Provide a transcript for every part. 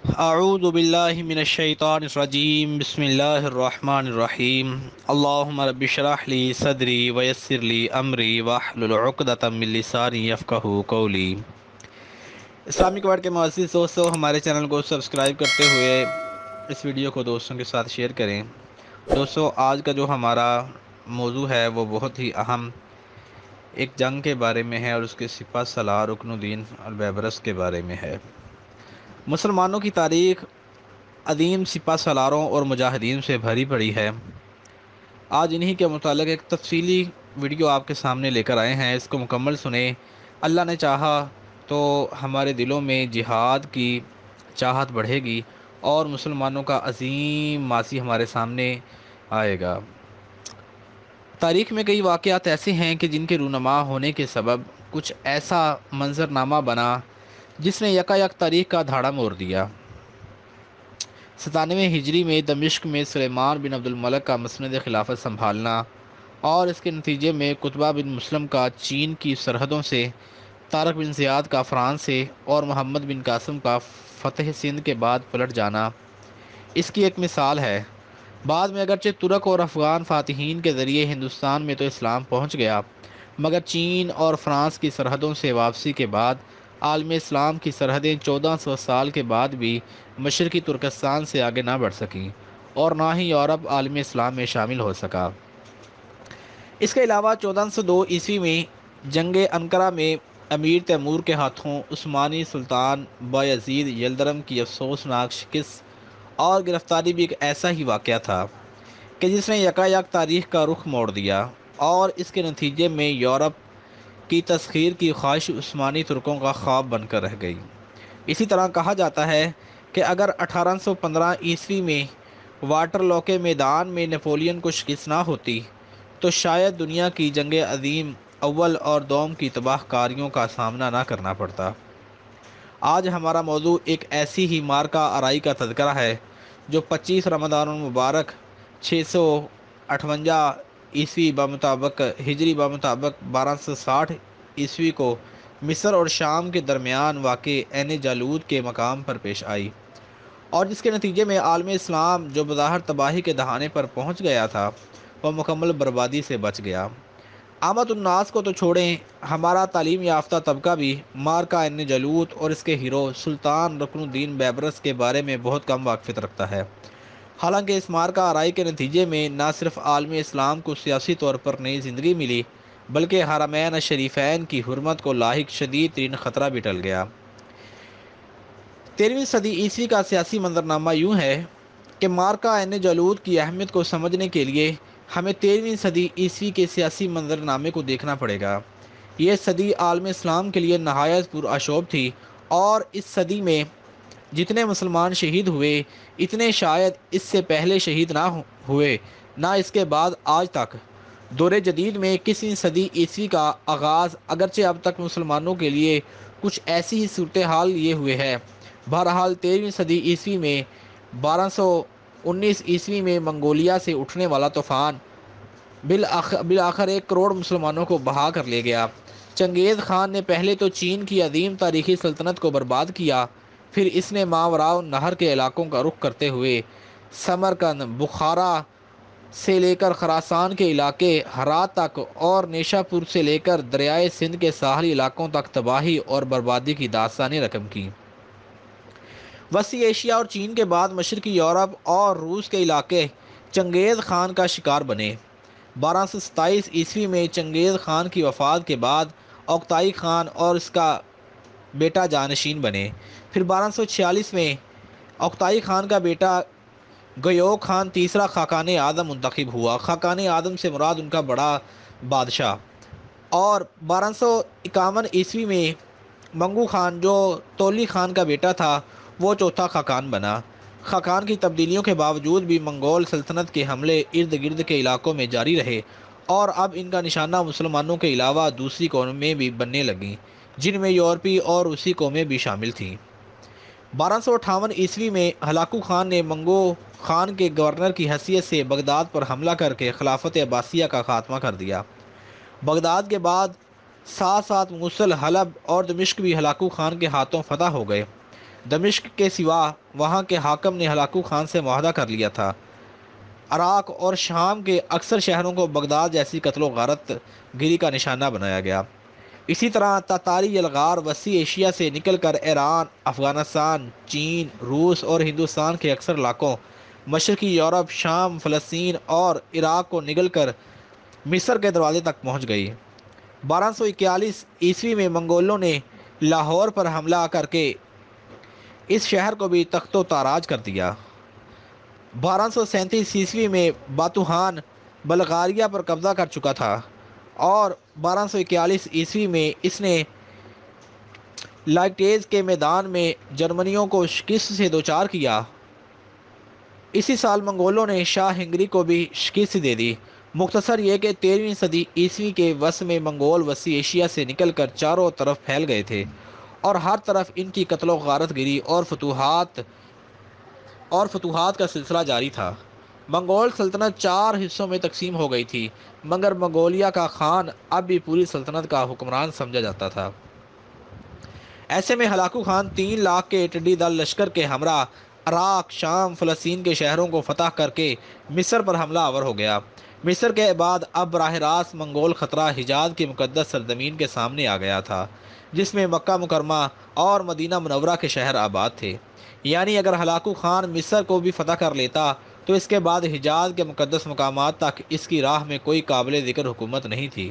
اعوذ باللہ من الشیطان الرجیم بسم اللہ الرحمن الرحیم اللہم رب اشرح لی صدری ویسر لی امری واحلل عقدۃ من لسانی یفقہوا قولی۔ اسلامک ورڈ کے معزز دوستو، ہمارے چینل کو سبسکرائب کرتے ہوئے اس ویڈیو کو دوستوں کے ساتھ شیئر کریں۔ دوستو، آج کا جو ہمارا موضوع ہے وہ بہت ہی اہم ایک جنگ کے بارے میں ہے اور اس کے سپہ سالار رکن الدین البیبرس کے بارے میں ہے۔ مسلمانوں کی تاریخ عظیم سپہ سالاروں اور مجاہدین سے بھری پڑی ہے۔ آج انہی کے متعلق ایک تفصیلی ویڈیو آپ کے سامنے لے کر آئے ہیں، اس کو مکمل سنیں۔ اللہ نے چاہا تو ہمارے دلوں میں جہاد کی چاہت بڑھے گی اور مسلمانوں کا عظیم ماضی ہمارے سامنے آئے گا۔ تاریخ میں کئی واقعات ایسے ہیں کہ جن کے رونما ہونے کے سبب کچھ ایسا منظرنامہ بنا جس نے یکایک تاریخ کا دھاڑا موڑ دیا۔ 97 ہجری میں دمشق میں سلیمان بن عبد الملک کا مسند خلافت سنبھالنا اور اس کے نتیجے میں قطبہ بن مسلم کا چین کی سرحدوں سے، طارق بن زیاد کا فرانس سے اور محمد بن قاسم کا فتح سندھ کے بعد پلٹ جانا اس کی ایک مثال ہے۔ بعد میں اگرچہ ترک اور افغان فاتحین کے ذریعے ہندوستان میں تو اسلام پہنچ گیا، مگر چین اور فرانس کی سرحدوں سے واپسی کے بعد عالم اسلام کی سرحدیں 1400 سال کے بعد بھی مشرقی ترکستان سے آگے نہ بڑھ سکیں اور نہ ہی یورپ عالم اسلام میں شامل ہو سکا۔ اس کے علاوہ 1402 عیسوی میں جنگ انقرہ میں امیر تیمور کے ہاتھوں عثمانی سلطان بایزید یلدرم کی افسوسناک شکست اور گرفتاری بھی ایک ایسا ہی واقعہ تھا کہ جس نے یکایک تاریخ کا رخ موڑ دیا اور اس کے نتیجے میں یورپ کی تسخیر کی خواہش عثمانی ترکوں کا خواب بن کر رہ گئی۔ اسی طرح کہا جاتا ہے کہ اگر 1815 عیسوی میں واٹر لو کے میدان میں نیپولین کو شکست نہ ہوتی تو شاید دنیا کی جنگ عظیم اول اور دوم کی تباہ کاریوں کا سامنا نہ کرنا پڑتا۔ آج ہمارا موضوع ایک ایسی ہی مارکہ آرائی کا تذکرہ ہے جو 25 رمضان المبارک 658 عیسوی بمطابق ہجری بمطابق 1260 عیسوی کو مصر اور شام کے درمیان واقع عین جالوت کے مقام پر پیش آئی اور جس کے نتیجے میں عالم اسلام جو بظاہر تباہی کے دہانے پر پہنچ گیا تھا وہ مکمل بربادی سے بچ گیا۔ عامت الناس کو تو چھوڑیں، ہمارا تعلیم یافتہ طبقہ بھی مارکہ عین جالوت اور اس کے ہیرو سلطان رکن الدین بیبرس کے بارے میں بہت کم واقفیت رکھتا ہے۔ حالانکہ اس مارکہ آرائی کے نتیجے میں نہ صرف عالم اسلام کو سیاسی طور پر نئی زندگی ملی بلکہ حرمین الشریفین کی حرمت کو لاحق شدید ترین خطرہ بھی ٹل گیا۔ 13ویں صدی عیسوی کا سیاسی منظرنامہ یوں ہے کہ مارکہ عین جالوت کی اہمیت کو سمجھنے کے لیے ہمیں 13ویں صدی عیسوی کے سیاسی منظرنامے کو دیکھنا پڑے گا۔ یہ صدی عالم اسلام کے لیے نہایت پرآشوب تھی اور اس صدی میں جتنے مسلمان شہید ہوئے اتنے شاید اس سے پہلے شہید نہ ہوئے، نہ اس کے بعد آج تک۔ دور جدید میں کسی صدی عیسوی کا آغاز اگرچہ اب تک مسلمانوں کے لیے کچھ ایسی ہی صورتحال لیے ہوئے ہے۔ بہرحال 13ویں صدی عیسوی میں 1219 عیسوی میں منگولیا سے اٹھنے والا طوفان بالآخر 1 کروڑ مسلمانوں کو بہا کر لے گیا۔ چنگیز خان نے پہلے تو چین کی عظیم تاریخی سلطنت کو برباد کیا، پھر اس نے ماوراء نہر کے علاقوں کا رخ کرتے ہوئے سمرقند، بخارا سے لے کر خراسان کے علاقے ہرات تک اور نیشا پور سے لے کر دریائے سندھ کے ساحلی علاقوں تک تباہی اور بربادی کی داستانیں رقم کی۔ وسطی ایشیا اور چین کے بعد مشرقی یورپ اور روس کے علاقے چنگیز خان کا شکار بنے۔ 1227 عیسوی میں چنگیز خان کی وفات کے بعد اوکتائی خان اور اس کا بیٹا جانشین بنے۔ پھر 1246 میں اوکتائی خان کا بیٹا گیوک خان تیسرا خاقان اعظم منتخب ہوا۔ خاقان اعظم سے مراد ان کا بڑا بادشاہ۔ اور 1251 عیسوی میں منگو خان جو تولی خان کا بیٹا تھا وہ چوتھا خاقان بنا۔ خاقان کی تبدیلیوں کے باوجود بھی منگول سلطنت کے حملے ارد گرد کے علاقوں میں جاری رہے اور اب ان کا نشانہ مسلمانوں کے علاوہ دوسری قومیں بھی بننے لگیں جن میں یورپی اور روسی قومیں بھی شامل تھیں۔ 1258 عیسوی میں ہلاکو خان نے منگو خان کے گورنر کی حیثیت سے بغداد پر حملہ کر کے خلافت عباسیہ کا خاتمہ کر دیا۔ بغداد کے بعد ساتھ ساتھ موصل، حلب اور دمشق بھی ہلاکو خان کے ہاتھوں فتح ہو گئے۔ دمشق کے سوا وہاں کے حاکم نے ہلاکو خان سے معاہدہ کر لیا تھا۔ عراق اور شام کے اکثر شہروں کو بغداد جیسی قتل و غارت گری کا نشانہ بنایا گیا۔ اسی طرح تاتاری یلغار وسیع ایشیا سے نکل کر ایران، افغانستان، چین، روس اور ہندوستان کے اکثر علاقوں، مشرقی یورپ، شام، فلسطین اور عراق کو نگل کر مصر کے دروازے تک پہنچ گئی۔ 1241 میں منگولوں نے لاہور پر حملہ کر کے اس شہر کو بھی تخت و تاراج کر دیا۔ 1237 میں باتوحان بلغاریہ پر قبضہ کر چکا تھا اور 1241 میں اس نے لائٹیز کے میدان میں جرمنیوں کو شکست سے دوچار کیا۔ اسی سال منگولوں نے شاہ ہنگری کو بھی شکست دے دی۔ مختصر یہ کہ 13ویں صدی عیسوی کے وسط میں منگول وسیع ایشیا سے نکل کر چاروں طرف پھیل گئے تھے اور ہر طرف ان کی قتل و غارت گری اور فتوحات کا سلسلہ جاری تھا۔ منگول سلطنت 4 حصوں میں تقسیم ہو گئی تھی، مگر منگولیا کا خان اب بھی پوری سلطنت کا حکمران سمجھا جاتا تھا۔ ایسے میں ہلاکو خان 3 لاکھ کے ٹڈی دل لشکر کے ہمراہ عراق، شام، فلسطین کے شہروں کو فتح کر کے مصر پر حملہ آور ہو گیا۔ مصر کے بعد اب براہ راست منگول خطرہ حجاز کی مقدس سرزمین کے سامنے آ گیا تھا، جس میں مکہ مکرمہ اور مدینہ منورہ کے شہر آباد تھے۔ یعنی اگر ہلاکو خان مصر کو بھی فتح کر لیتا تو اس کے بعد حجاز کے مقدس مقامات تک اس کی راہ میں کوئی قابل ذکر حکومت نہیں تھی۔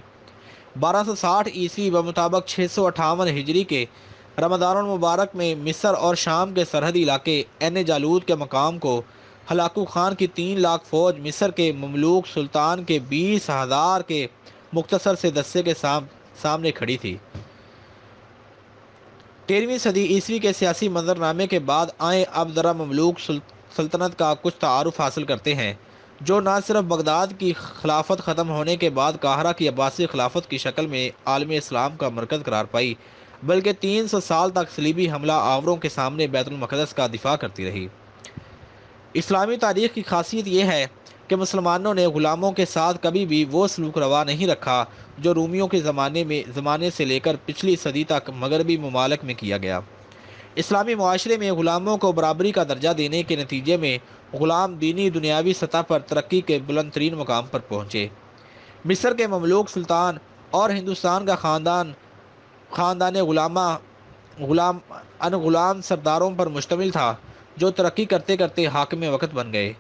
1260 بمطابق 658 ہجری کے رمضان المبارک میں مصر اور شام کے سرحدی علاقے عین جالوت کے مقام کو ہلاکو خان کی 3 لاکھ فوج مصر کے مملوک سلطان کے 20,000 کے مختصر سے دستے کے سامنے کھڑی تھی۔ 13ویں صدی عیسوی کے سیاسی منظرنامے کے بعد آئیں اب ذرا مملوک سلطنت کا کچھ تعارف حاصل کرتے ہیں، جو نہ صرف بغداد کی خلافت ختم ہونے کے بعد قاہرہ کی عباسی خلافت کی شکل میں عالم اسلام کا مرکز قرار پائی، بلکہ 300 سال تک صلیبی حملہ آوروں کے سامنے بیت المقدس کا دفاع کرتی رہی۔ اسلامی تاریخ کی خاصیت یہ ہے کہ مسلمانوں نے غلاموں کے ساتھ کبھی بھی وہ سلوک روا نہیں رکھا جو رومیوں کے زمانے سے لے کر پچھلی صدی تک مغربی ممالک میں کیا گیا۔ اسلامی معاشرے میں غلاموں کو برابری کا درجہ دینے کے نتیجے میں غلام دینی دنیاوی سطح پر ترقی کے بلند ترین مقام پر پہنچے۔ مصر کے مملوک سلطان اور ہندوستان کا خاندان غلام سرداروں پر مشتمل تھا جو ترقی کرتے کرتے حاکم وقت بن گئے۔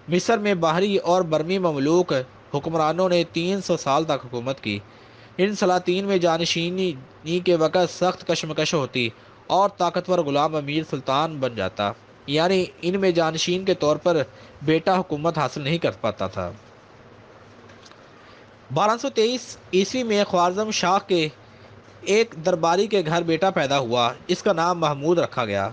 مصر میں باہری اور برمی مملوک حکمرانوں نے 300 سال تک حکومت کی۔ ان سلاطین میں جانشینی کے وقت سخت کشمکش ہوتی اور طاقتور غلام امیر سلطان بن جاتا، یعنی ان میں جانشین کے طور پر بیٹا حکومت حاصل نہیں کر پاتا تھا۔ 1223 میں خوارزم شاہ کے ایک درباری کے گھر بیٹا پیدا ہوا، اس کا نام محمود رکھا گیا۔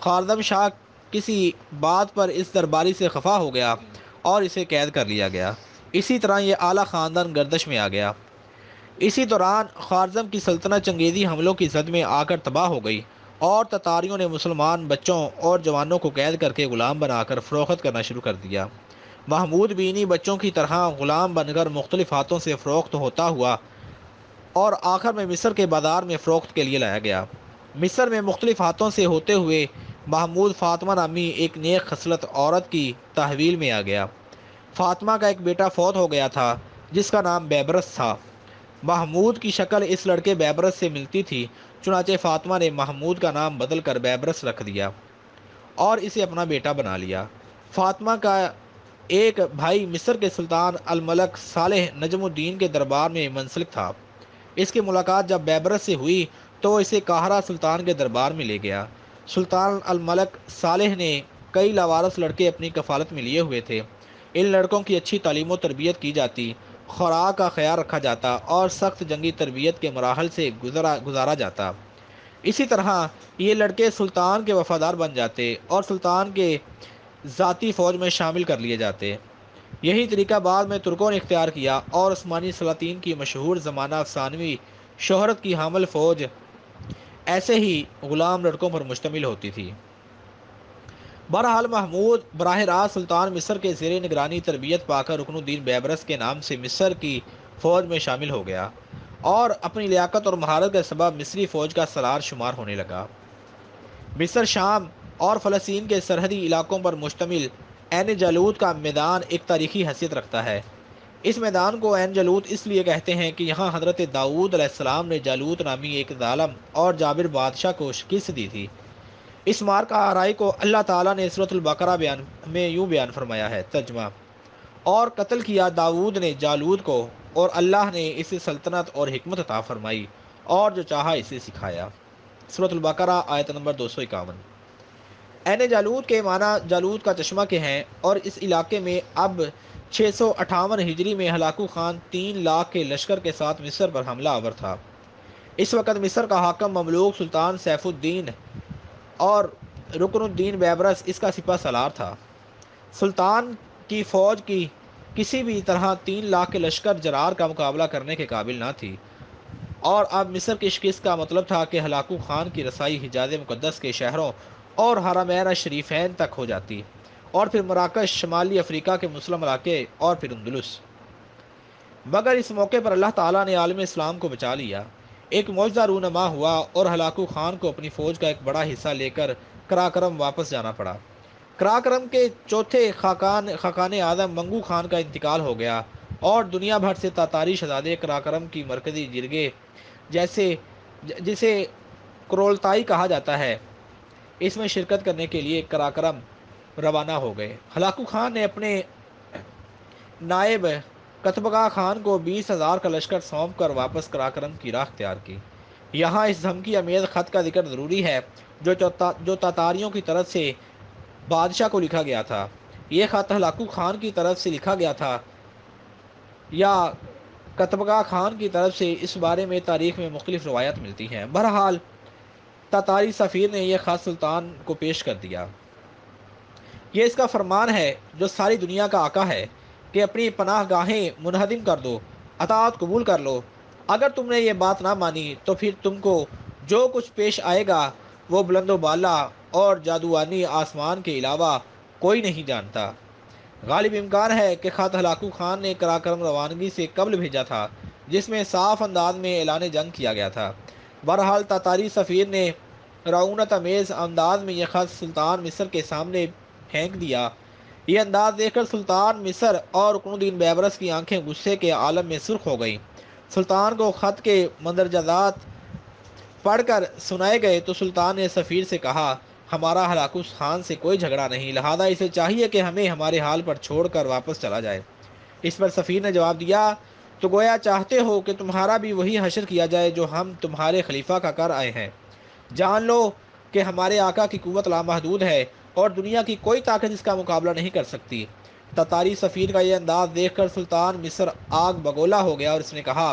خوارزم شاہ کسی بات پر اس درباری سے خفا ہو گیا اور اسے قید کر لیا گیا۔ اسی طرح یہ اعلیٰ خاندان گردش میں آ گیا۔ اسی دوران خوارزم کی سلطنت چنگیزی حملوں کی زد میں آ کر تباہ ہو گئی اور تتاریوں نے مسلمان بچوں اور جوانوں کو قید کر کے غلام بنا کر فروخت کرنا شروع کر دیا۔ محمود بھی انہی بچوں کی طرح غلام بن کر مختلف ہاتھوں سے فروخت ہوتا ہوا اور آخر میں مصر کے بازار میں فروخت کے لیے لایا گیا۔ مصر میں مختلف ہاتھوں سے ہوتے ہوئے محمود فاطمہ نامی ایک نیک خصلت عورت کی تحویل میں آ گیا۔ فاطمہ کا ایک بیٹا فوت ہو گیا تھا جس کا نام بیبرس تھا۔ محمود کی شکل اس لڑکے بیبرس سے ملتی تھی، چنانچہ فاطمہ نے محمود کا نام بدل کر بیبرس رکھ دیا اور اسے اپنا بیٹا بنا لیا۔ فاطمہ کا ایک بھائی مصر کے سلطان الملک صالح نجم الدین کے دربار میں منسلک تھا۔ اس کی ملاقات جب بیبرس سے ہوئی تو وہ اسے قاہرہ سلطان کے دربار میں لے گیا۔ سلطان الملک صالح نے کئی لاوارث لڑکے اپنی کفالت میں لیے ہوئے تھے۔ ان لڑکوں کی اچھی تعلیم و تربیت کی جاتی، خوراک کا خیال رکھا جاتا اور سخت جنگی تربیت کے مراحل سے گزارا جاتا۔ اسی طرح یہ لڑکے سلطان کے وفادار بن جاتے اور سلطان کے ذاتی فوج میں شامل کر لیے جاتے۔ یہی طریقہ بعد میں ترکوں نے اختیار کیا اور عثمانی سلاطین کی مشہور زمانہ افسانوی شہرت کی حامل فوج ایسے ہی غلام لڑکوں پر مشتمل ہوتی تھی۔ بہرحال محمود براہ راست سلطان مصر کے زیر نگرانی تربیت پا کر رکن الدین بیبرس کے نام سے مصر کی فوج میں شامل ہو گیا اور اپنی لیاقت اور مہارت کے سبب مصری فوج کا سالار شمار ہونے لگا۔ مصر، شام اور فلسطین کے سرحدی علاقوں پر مشتمل عین جالوت کا میدان ایک تاریخی حیثیت رکھتا ہے۔ اس میدان کو عین جالوت اس لیے کہتے ہیں کہ یہاں حضرت داؤد علیہ السلام نے جالوت نامی ایک ظالم اور جابر بادشاہ کو شکست دی تھی۔ اس مارکہ آرائی کو اللہ تعالیٰ نے سورۃ البقرہ میں یوں بیان فرمایا ہے، ترجمہ: اور قتل کیا داؤد نے جالوت کو، اور اللہ نے اسے سلطنت اور حکمت عطا فرمائی، اور جو چاہا اسے سکھایا۔ سورۃ البقرہ آیت نمبر 251۔ عین جالوت کے معنی جالوت کا چشمہ کے ہیں، اور اس علاقے میں اب 658 ہجری میں ہلاکو خان 3 لاکھ کے لشکر کے ساتھ مصر پر حملہ آور تھا۔ اس وقت مصر کا حاکم مملوک سلطان سیف الدین اور رکن الدین بیبرس اس کا سپہ سالار تھا۔ سلطان کی فوج کی کسی بھی طرح 3 لاکھ کے لشکر جرار کا مقابلہ کرنے کے قابل نہ تھی، اور اب مصر کی شکست کا مطلب تھا کہ ہلاکو خان کی رسائی حجاز مقدس کے شہروں اور حرمین الشریفین تک ہو جاتی، اور پھر مراکش، شمالی افریقہ کے مسلم علاقے، اور پھر اندلس۔ مگر اس موقع پر اللہ تعالیٰ نے عالم اسلام کو بچا لیا۔ ایک معجزہ رونما ہوا اور ہلاکو خان کو اپنی فوج کا ایک بڑا حصہ لے کر قراقرم واپس جانا پڑا۔ قراقرم کے چوتھے خاقان اعظم منگو خان کا انتقال ہو گیا، اور دنیا بھر سے تاتاری شہزادے قراقرم کی مرکزی جرگے جسے کرولتائی کہا جاتا ہے، اس میں شرکت کرنے کے لیے قراقرم روانہ ہو گئے۔ ہلاکو خان نے اپنے نائب قتبگاہ خان کو 20,000 کا لشکر سونپ کر واپس قراقرم کی راہ اختیار کی۔ یہاں اس دھمکی امیز خط کا ذکر ضروری ہے جو تاتاریوں کی طرف سے بادشاہ کو لکھا گیا تھا۔ یہ خط ہلاکو خان کی طرف سے لکھا گیا تھا یا قتبگاہ خان کی طرف سے، اس بارے میں تاریخ میں مختلف روایات ملتی ہیں۔ بہرحال تاتاری سفیر نے یہ خط سلطان کو پیش کر دیا۔ یہ اس کا فرمان ہے جو ساری دنیا کا آقا ہے کہ اپنی پناہ گاہیں منہدم کر دو، اطاعت قبول کر لو۔ اگر تم نے یہ بات نہ مانی تو پھر تم کو جو کچھ پیش آئے گا وہ بلند و بالا اور جادوانی آسمان کے علاوہ کوئی نہیں جانتا۔ غالب امکان ہے کہ خط ہلاکو خان نے قراقرم روانگی سے قبل بھیجا تھا، جس میں صاف انداز میں اعلان جنگ کیا گیا تھا۔ بہرحال تاتاری سفیر نے رعونت امیز انداز میں یہ خط سلطان مصر کے سامنے پھینک دیا۔ یہ انداز دیکھ کر سلطان مصر اور رکن الدین بیبرس کی آنکھیں غصے کے عالم میں سرخ ہو گئیں۔ سلطان کو خط کے مندرجات پڑھ کر سنائے گئے تو سلطان نے سفیر سے کہا، ہمارا ہلاکو خان سے کوئی جھگڑا نہیں، لہذا اسے چاہیے کہ ہمیں ہمارے حال پر چھوڑ کر واپس چلا جائے۔ اس پر سفیر نے جواب دیا، تو گویا چاہتے ہو کہ تمہارا بھی وہی حشر کیا جائے جو ہم تمہارے خلیفہ کا کر آئے ہیں۔ جان لو کہ ہمارے آقا کی قوت لامحدود ہے، اور دنیا کی کوئی طاقت اس کا مقابلہ نہیں کر سکتی۔ تاتاری سفیر کا یہ انداز دیکھ کر سلطان مصر آگ بگولا ہو گیا، اور اس نے کہا،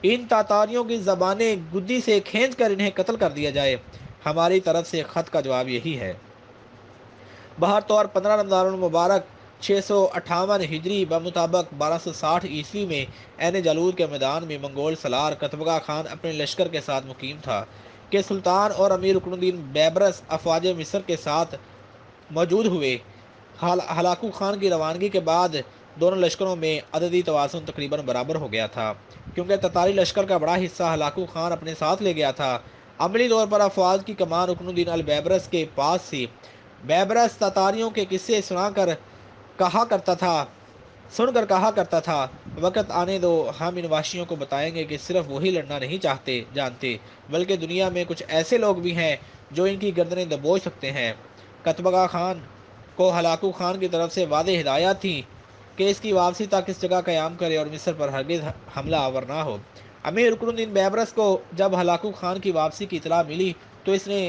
ان تاتاریوں کی زبانیں گدی سے کھینچ کر انہیں قتل کر دیا جائے۔ ہماری طرف سے خط کا جواب یہی ہے۔ بہر طور 15 رمضان المبارک 658 ہجری بمطابق 1260 عیسوی میں عین جالوت کے میدان میں منگول سالار قتبگاہ خان اپنے لشکر کے ساتھ مقیم تھا کہ سلطان اور امیر رکن الدین بیبرس افواج مصر کے ساتھ موجود ہوئے۔ ہلاکو خان کی روانگی کے بعد دونوں لشکروں میں عددی توازن تقریباً برابر ہو گیا تھا، کیونکہ تتاری لشکر کا بڑا حصہ ہلاکو خان اپنے ساتھ لے گیا تھا۔ عملی طور پر افواج کی کمان رکن الدین البیبرس کے پاس تھی۔ بیبرس تاتاریوں کے قصے سن کر کہا کرتا تھا، وقت آنے دو، ہم ان وحشیوں کو بتائیں گے کہ صرف وہی لڑنا نہیں جانتے، بلکہ دنیا میں کچھ ایسے لوگ بھی ہیں جو ان کی گردنیں دبوچ سکتے ہیں۔ قتبگاہ خان کو ہلاکو خان کی طرف سے واضح ہدایات تھی کہ اس کی واپسی تک اس جگہ قیام کرے اور مصر پر ہرگز حملہ آور نہ ہو۔ امیر رکن الدین بیبرس کو جب ہلاکو خان کی واپسی کی اطلاع ملی تو اس نے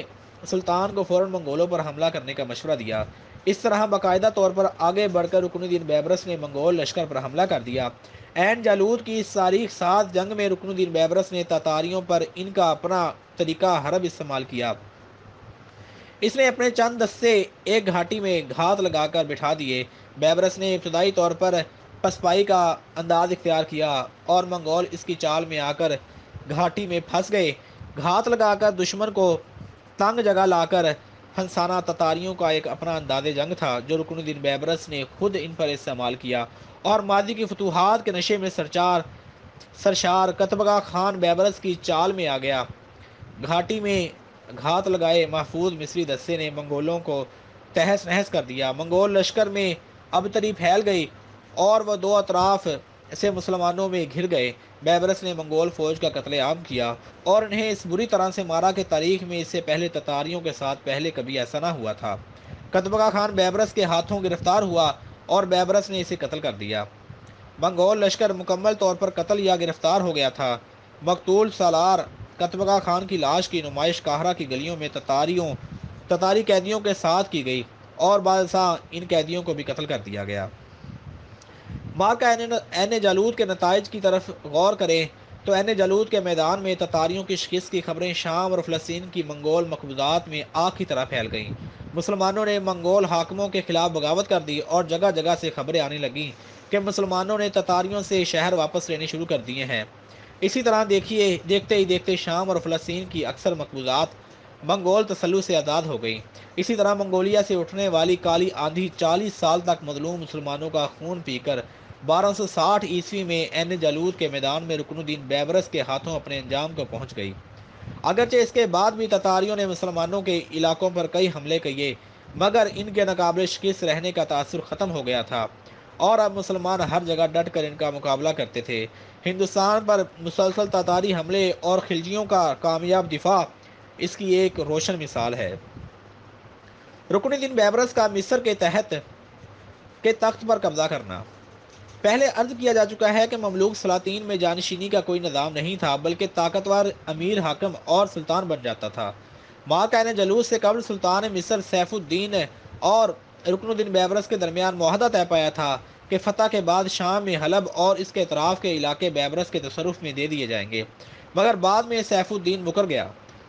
سلطان کو فوراً منگولوں پر حملہ کرنے کا مشورہ دیا۔ اس طرح باقاعدہ طور پر آگے بڑھ کر رکن الدین بیبرس نے منگول لشکر پر حملہ کر دیا۔ عین جالوت کی اس تاریخ ساز جنگ میں رکن الدین بیبرس نے تاتاریوں پر ان کا اپنا طریقہ حرب استعمال کیا۔ اس نے اپنے چند دستے ایک گھاٹی میں گھات لگا کر بٹھا دیے۔ بیبرس نے ابتدائی طور پر پسپائی کا انداز اختیار کیا، اور منگول اس کی چال میں آ کر گھاٹی میں پھنس گئے۔ گھات لگا کر دشمن کو تنگ جگہ لا کر پھنسانا تاتاریوں کا ایک اپنا انداز جنگ تھا جو رکن الدین بیبرس نے خود ان پر استعمال کیا، اور ماضی کی فتوحات کے نشے میں سرشار قتبگاہ خان بیبرس کی چال میں آ گیا۔ گھاٹی میں گھات لگائے محفوظ مصری دستے نے منگولوں کو تہس نہس کر دیا۔ منگول لشکر میں ابتری پھیل گئی اور وہ دو اطراف سے مسلمانوں میں گھر گئے۔ بیبرس نے منگول فوج کا قتل عام کیا اور انہیں اس بری طرح سے مارا کہ تاریخ میں اس سے پہلے تتاریوں کے ساتھ پہلے کبھی ایسا نہ ہوا تھا۔ قتبگہ خان بیبرس کے ہاتھوں گرفتار ہوا اور بیبرس نے اسے قتل کر دیا۔ منگول لشکر مکمل طور پر قتل یا گرفتار ہو گیا تھا۔ مقتول سالار قتبگہ خان کی لاش کی نمائش قاہرہ کی گلیوں میں تتاری قیدیوں کے ساتھ کی گئی اور بعض ان قیدیوں کو بھی قتل کر دیا گیا۔ مارکہ عین جالوت کے نتائج کی طرف غور کریں تو عین جالوت کے میدان میں تتاریوں کی شکست کی خبریں شام اور فلسطین کی منگول مقبوضات میں آگ کی طرح پھیل گئیں۔ مسلمانوں نے منگول حاکموں کے خلاف بغاوت کر دی اور جگہ جگہ سے خبریں آنے لگیں کہ مسلمانوں نے تتاریوں سے شہر واپس لینے شروع کر دیے ہیں۔ اسی طرح دیکھتے ہی دیکھتے شام اور فلسطین کی اکثر مقبوضات منگول تسلط سے آزاد ہو گئیں۔ اسی طرح منگولیا سے اٹھنے والی کالی آندھی 40 سال تک مظلوم مسلمانوں کا خون پی کر 1260 عیسوی میں عین جالوت کے میدان میں رکن الدین بیبرس کے ہاتھوں اپنے انجام کو پہنچ گئی۔ اگرچہ اس کے بعد بھی تتاریوں نے مسلمانوں کے علاقوں پر کئی حملے کیے، مگر ان کے ناقابل شکست رہنے کا تاثر ختم ہو گیا تھا اور اب مسلمان ہر جگہ ڈٹ کر ان کا مقابلہ کرتے تھے۔ ہندوستان پر مسلسل تتاری حملے اور خلجیوں کا کامیاب دفاع اس کی ایک روشن مثال ہے۔ رکن الدین بیبرس کا مصر کے تخت پر قبضہ کرنا۔ پہلے عرض کیا جا چکا ہے کہ مملوک سلاطین میں جانشینی کا کوئی نظام نہیں تھا، بلکہ طاقتور امیر حاکم اور سلطان بن جاتا تھا۔ مارکہ عین جالوت سے قبل سلطان مصر سیف الدین اور رکن الدین بیبرس کے درمیان معاہدہ طے پایا تھا کہ فتح کے بعد شام میں حلب اور اس کے اطراف کے علاقے بیبرس کے تصرف میں دے دیے جائیں گے، مگر بعد میں سیف الدین مکر گیا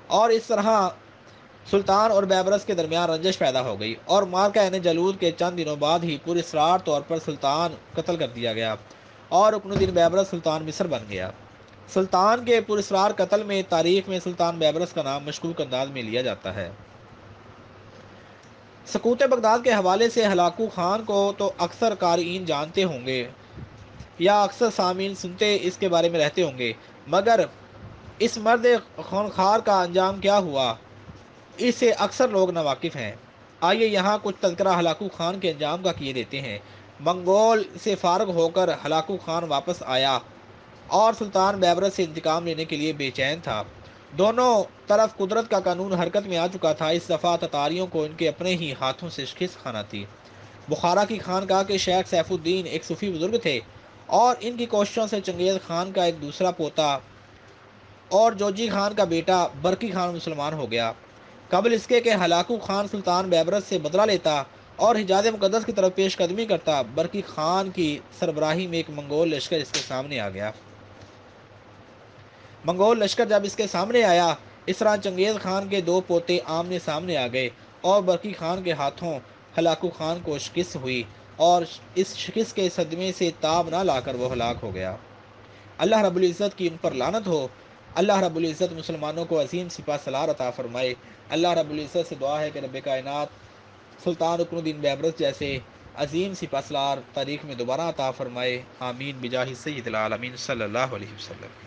اور اس طرح سلطان اور بیبرس کے درمیان رنجش پیدا ہو گئی اور مارکہ عین جالوت کے چند دنوں بعد ہی پراسرار طور پر سلطان قتل کر دیا گیا اور رکن الدین بیبرس سلطان مصر بن گیا۔ سلطان کے پراسرار قتل میں تاریخ میں سلطان بیبرس کا نام مشکوک انداز میں لیا جاتا ہے۔ سقوط بغداد کے حوالے سے ہلاکو خان کو تو اکثر قارئین جانتے ہوں گے یا اکثر سامعین سنتے اس کے بارے میں رہتے ہوں گے، مگر اس مرد خونخوار کا انجام کیا ہوا اس سے اکثر لوگ ناواقف ہیں۔ آئیے یہاں کچھ تذکرہ ہلاکو خان کے انجام کا کیے دیتے ہیں۔ منگول سے فارغ ہو کر ہلاکو خان واپس آیا اور سلطان بیبرس سے انتقام لینے کے لیے بے چین تھا۔ دونوں طرف قدرت کا قانون حرکت میں آ چکا تھا۔ اس دفعہ تتاریوں کو ان کے اپنے ہی ہاتھوں سے شکست کھانا تھی۔ بخارا کی خانقاہ کے شیخ سیف الدین ایک صوفی بزرگ تھے اور ان کی کوششوں سے چنگیز خان کا ایک دوسرا پوتا اور جوجی خان کا بیٹا برقی خان مسلمان ہو گیا۔ قبل اس کے کہ ہلاکو خان سلطان بیبرس سے بدلہ لیتا اور حجاز مقدس کی طرف پیش قدمی کرتا، برقی خان کی سربراہی میں ایک منگول لشکر اس کے سامنے آ گیا۔ منگول لشکر جب اس کے سامنے آیا، اس طرح چنگیز خان کے دو پوتے آمنے سامنے آ گئے اور برقی خان کے ہاتھوں ہلاکو خان کو شکست ہوئی اور اس شکست کے صدمے سے تاب نہ لا کر وہ ہلاک ہو گیا۔ اللہ رب العزت کی ان پر لعنت ہو۔ اللہ رب العزت مسلمانوں کو عظیم سپہ سالار عطا فرمائے۔ اللہ رب العزت سے دعا ہے کہ رب کائنات سلطان رکن الدین بیبرس جیسے عظیم سپہ سالار تاریخ میں دوبارہ عطا فرمائے۔ آمین بجاہ سید العالمین صلی اللہ علیہ وسلم۔